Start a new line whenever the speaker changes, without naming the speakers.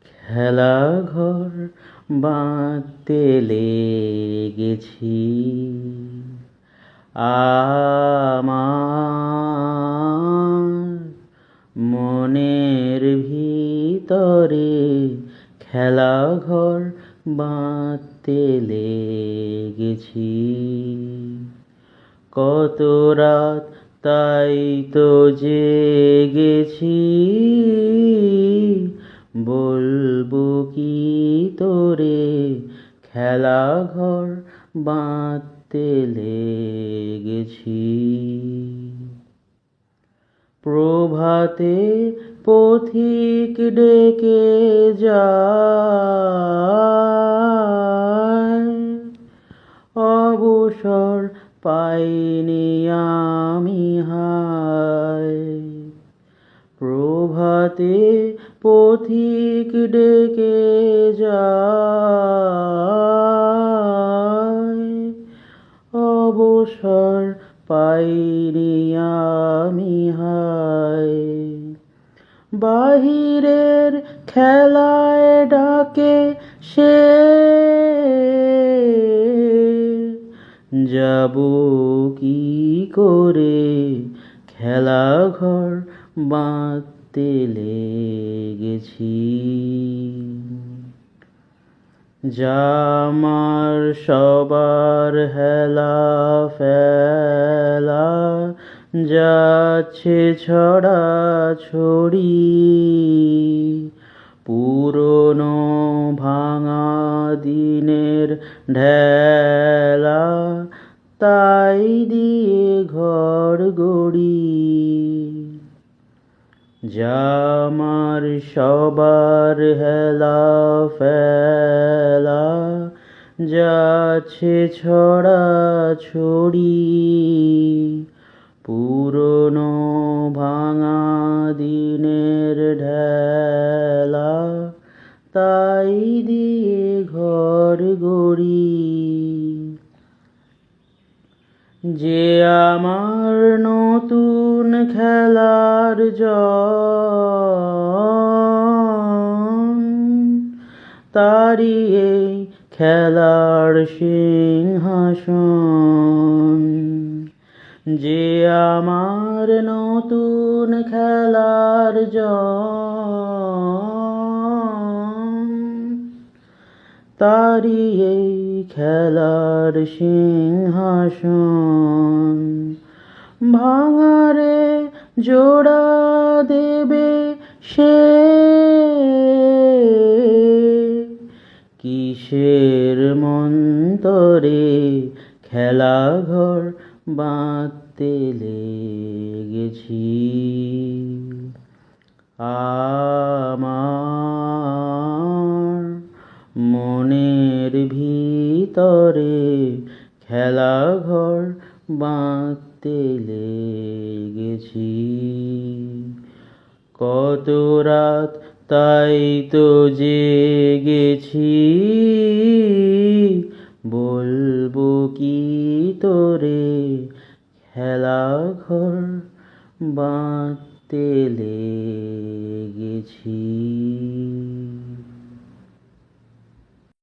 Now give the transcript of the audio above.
খেলাঘর বাঁধতে লেগেছি। আমার মনের ভিতরে খেলাঘর বাঁধতে লেগেছি। কত রাত তাই তো জেগেছি, বলবো কি তোরে খেলাঘর বাঁধতে লেগেছি। প্রভাতে পথিক ডেকে যায়, অবসর পাইনি আমি হায়। প্রভাতে পথিক ডেকে যায়, অবসর পাইনি আমি হায়। বাহিরের খেলায় ডাকে সে, যাব কি করে খেলাঘর বাঁধতে লেগেছি। জামার সবার হেলা ফেলা যাচ্ছে ছড়া ছড়ি, পুরনো ভাঙা দিনের ঢেলা তাই দিয়ে ঘর গড়ি। জামার সবার হেলা ফেলা যাচ্ছে ছড়া ছড়ি, পুরনো ভাঙা দিনের ঢেলা তাই দিয়ে ঘর গড়ি। যে আমার নতুন খেলার জন, তারি এই খেলার সিংহাসন। যে আমার নতুন খেলার জন, তারি এই খেলার সিংহাসন। ভাঙারে জোড়া দেবে সে, কিসের মন্তরে খেলাঘর বাঁধতে লেগেছি। আমার মনের ভিতরে খেলাঘর বাঁধতে লেগেছি। কত রাত তাই তো জেগেছি, বলবো কি তোরে খেলাঘর বাঁধতে লেগেছি।